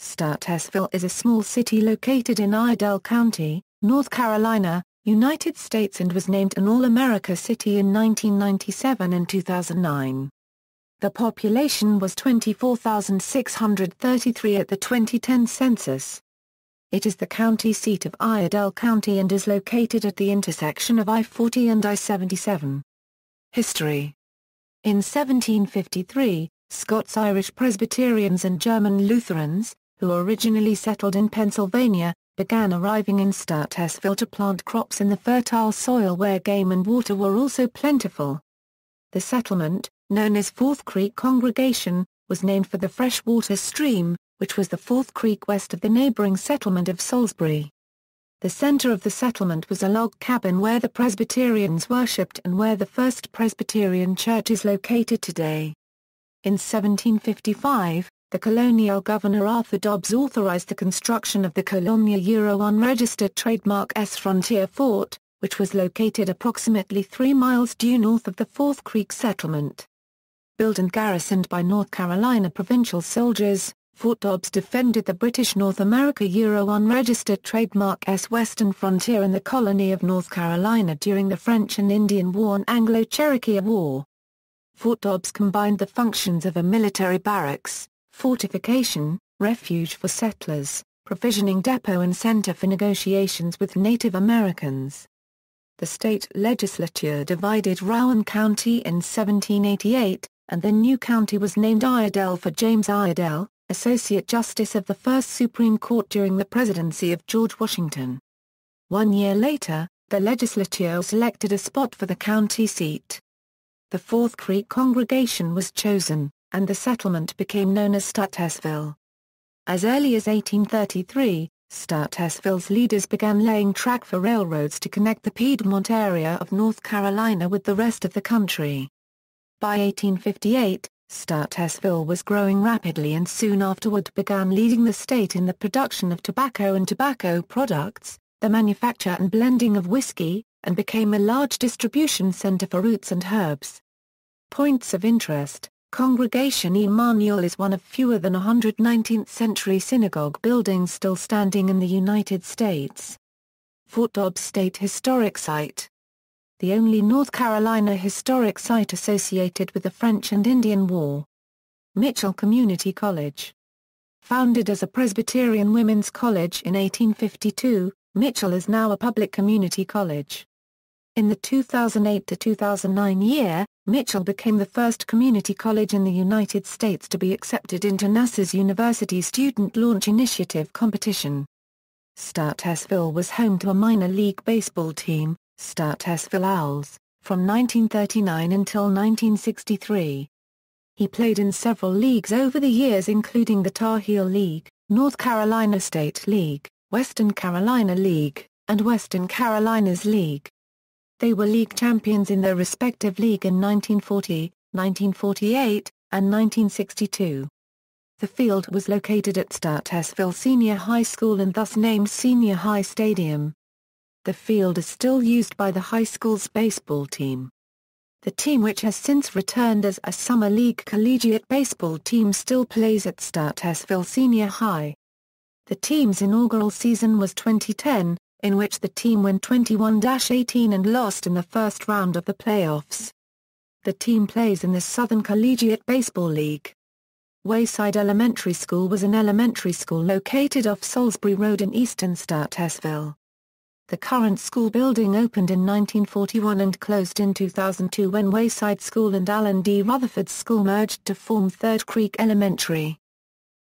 Statesville is a small city located in Iredell County, North Carolina, United States and was named an All-America City in 1997 and 2009. The population was 24,633 at the 2010 census. It is the county seat of Iredell County and is located at the intersection of I-40 and I-77. History. In 1753, Scots-Irish Presbyterians and German Lutherans, who originally settled in Pennsylvania, began arriving in Statesville to plant crops in the fertile soil where game and water were also plentiful. The settlement, known as Fourth Creek Congregation, was named for the freshwater stream, which was the fourth creek west of the neighboring settlement of Salisbury. The center of the settlement was a log cabin where the Presbyterians worshipped and where the First Presbyterian Church is located today. In 1755, the colonial governor Arthur Dobbs authorized the construction of the colonial unregistered trademark S Frontier Fort, which was located approximately 3 miles due north of the Fourth Creek settlement. Built and garrisoned by North Carolina provincial soldiers, Fort Dobbs defended the British North America unregistered trademark S Western Frontier in the colony of North Carolina during the French and Indian War and Anglo-Cherokee War. Fort Dobbs combined the functions of a military barracks, fortification, refuge for settlers, provisioning depot and center for negotiations with Native Americans. The state legislature divided Rowan County in 1788, and the new county was named Iredell for James Iredell, Associate Justice of the First Supreme Court during the presidency of George Washington. 1 year later, the legislature selected a spot for the county seat. The Fourth Creek Congregation was chosen, and the settlement became known as Statesville. As early as 1833, Statesville's leaders began laying track for railroads to connect the Piedmont area of North Carolina with the rest of the country. By 1858, Statesville was growing rapidly and soon afterward began leading the state in the production of tobacco and tobacco products, the manufacture and blending of whiskey, and became a large distribution center for roots and herbs. Points of interest: Congregation Emmanuel is one of fewer than 119th-century synagogue buildings still standing in the United States. Fort Dobbs State Historic Site. The only North Carolina historic site associated with the French and Indian War. Mitchell Community College. Founded as a Presbyterian women's college in 1852, Mitchell is now a public community college. In the 2008-2009 year, Mitchell became the first community college in the United States to be accepted into NASA's University Student Launch Initiative competition. Statesville was home to a minor league baseball team, Statesville Owls, from 1939 until 1963. He played in several leagues over the years including the Tar Heel League, North Carolina State League, Western Carolina League, and Western Carolinas League. They were league champions in their respective league in 1940, 1948, and 1962. The field was located at Statesville Senior High School and thus named Senior High Stadium. The field is still used by the high school's baseball team. The team, which has since returned as a Summer League collegiate baseball team, still plays at Statesville Senior High. The team's inaugural season was 2010, in which the team won 21-18 and lost in the first round of the playoffs. The team plays in the Southern Collegiate Baseball League. Wayside Elementary School was an elementary school located off Salisbury Road in eastern Statesville. The current school building opened in 1941 and closed in 2002 when Wayside School and Allen D. Rutherford School merged to form Third Creek Elementary.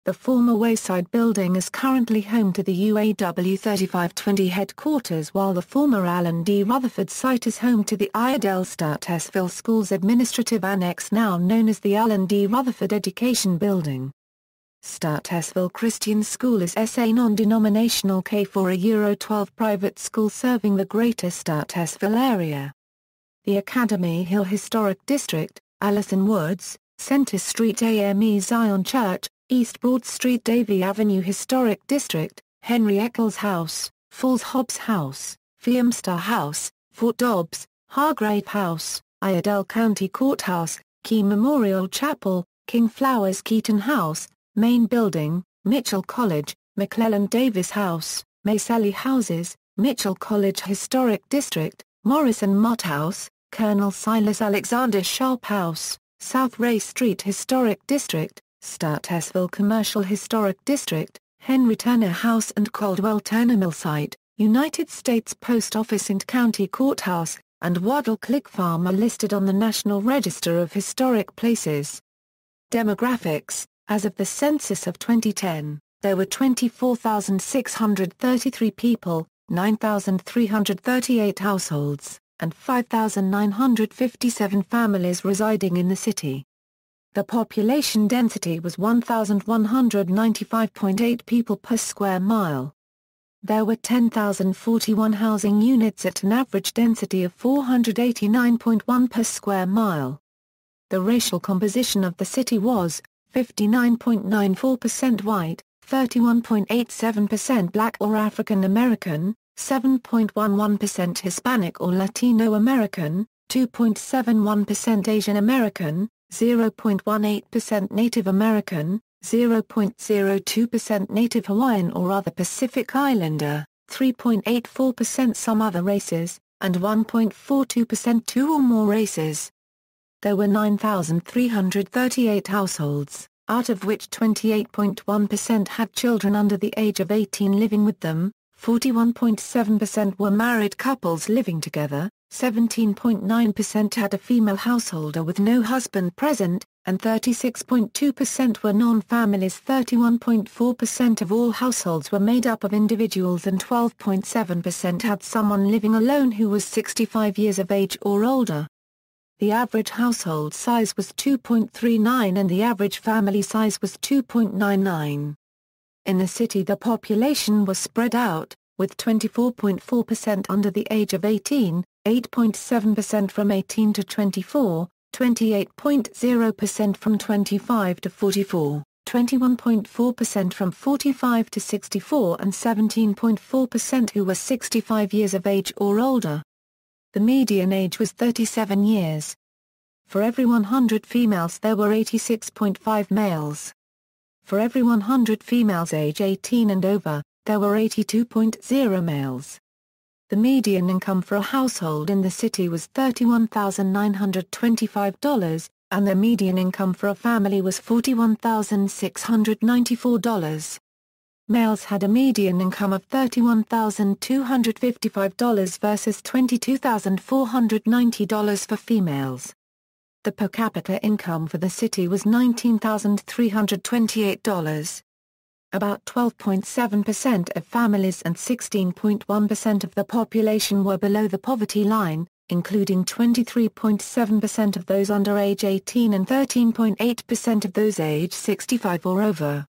The former Wayside building is currently home to the UAW 3520 headquarters, while the former Allen D. Rutherford site is home to the Iredell Statesville School's administrative annex, now known as the Allen D. Rutherford Education Building. Statesville Christian School is SA non-denominational K4, a Euro-12 private school serving the greater Statesville area. The Academy Hill Historic District, Allison Woods, Center Street AME Zion Church, East Broad Street Davie Avenue Historic District, Henry Eccles House, Falls Hobbs House, Fiumstar House, Fort Dobbs, Hargrave House, Iredell County Courthouse, Key Memorial Chapel, King Flowers Keaton House, Main Building, Mitchell College, McClellan Davis House, Maselli Houses, Mitchell College Historic District, Morrison Mott House, Colonel Silas Alexander Sharp House, South Ray Street Historic District, Statesville Commercial Historic District, Henry Turner House and Caldwell Turner Mill Site, United States Post Office and County Courthouse, and Waddle Click Farm are listed on the National Register of Historic Places. Demographics: as of the census of 2010, there were 24,633 people, 9,338 households, and 5,957 families residing in the city. The population density was 1,195.8 people per square mile. There were 10,041 housing units at an average density of 489.1 per square mile. The racial composition of the city was 59.94% white, 31.87% black or African American, 7.11% Hispanic or Latino American, 2.71% Asian American, 0.18% Native American, 0.02% Native Hawaiian or other Pacific Islander, 3.84% some other races, and 1.42% two or more races. There were 9,338 households, out of which 28.1% had children under the age of 18 living with them, 41.7% were married couples living together, 17.9% had a female householder with no husband present, and 36.2% were non-families. 31.4% of all households were made up of individuals and 12.7% had someone living alone who was 65 years of age or older. The average household size was 2.39 and the average family size was 2.99. In the city the population was spread out, with 24.4% under the age of 18, 8.7% from 18 to 24, 28.0% from 25 to 44, 21.4% from 45 to 64 and 17.4% who were 65 years of age or older. The median age was 37 years. For every 100 females there were 86.5 males. For every 100 females age 18 and over, there were 82.0 males. The median income for a household in the city was $31,925, and the median income for a family was $41,694. Males had a median income of $31,255 versus $22,490 for females. The per capita income for the city was $19,328. About 12.7% of families and 16.1% of the population were below the poverty line, including 23.7% of those under age 18 and 13.8% of those age 65 or over.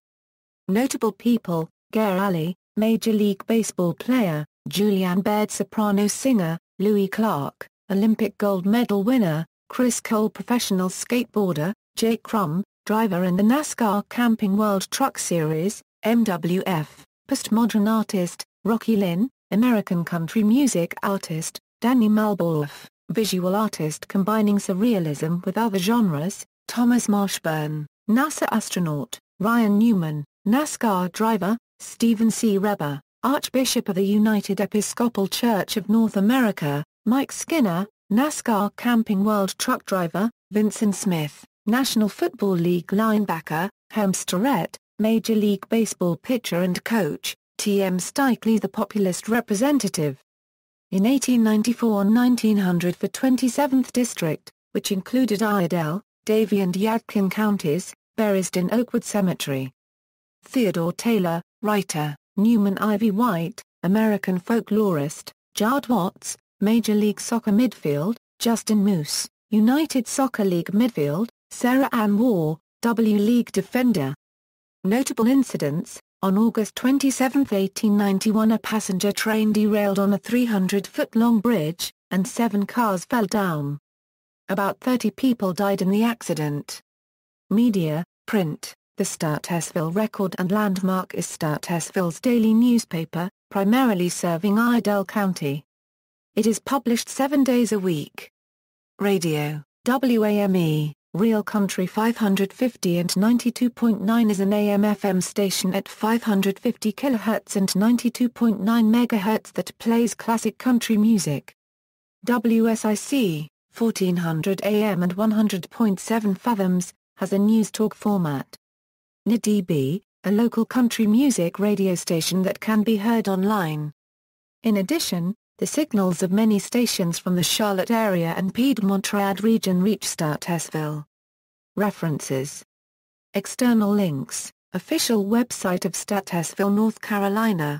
Notable people: Gare Alley, Major League Baseball player, Julianne Baird soprano singer, Louis Clark, Olympic gold medal winner, Chris Cole professional skateboarder, Jake Crum, driver in the NASCAR Camping World Truck Series, MWF, postmodern artist, Rocky Lynn, American country music artist, Danny Malborf, visual artist combining surrealism with other genres, Thomas Marshburn, NASA astronaut, Ryan Newman, NASCAR driver, Stephen C. Reber, Archbishop of the United Episcopal Church of North America, Mike Skinner, NASCAR Camping World Truck driver, Vincent Smith, National Football League linebacker, Herm Starrett, Major League Baseball pitcher and coach, T.M. Stikelee the populist representative. In 1894 and 1900 for 27th District, which included Iredell, Davie and Yadkin counties, buried in Oakwood Cemetery. Theodore Taylor, writer, Newman Ivy White, American folklorist, Jard Watts, Major League Soccer midfield, Justin Moose, United Soccer League midfield, Sarah Ann Waugh, W League defender. Notable incidents: on August 27, 1891 a passenger train derailed on a 300-foot-long bridge, and 7 cars fell down. About 30 people died in the accident. Media, print: the Statesville Record and Landmark is Statesville's daily newspaper, primarily serving Iredell County. It is published 7 days a week. Radio, WAME. Real Country 550 and 92.9 is an AM/FM station at 550 kHz and 92.9 MHz that plays classic country music. WSIC, 1400 AM and 100.7 fathoms, has a news talk format. NIDB, a local country music radio station that can be heard online. In addition, the signals of many stations from the Charlotte area and Piedmont-Triad region reach Statesville. References. External links: official website of Statesville, North Carolina.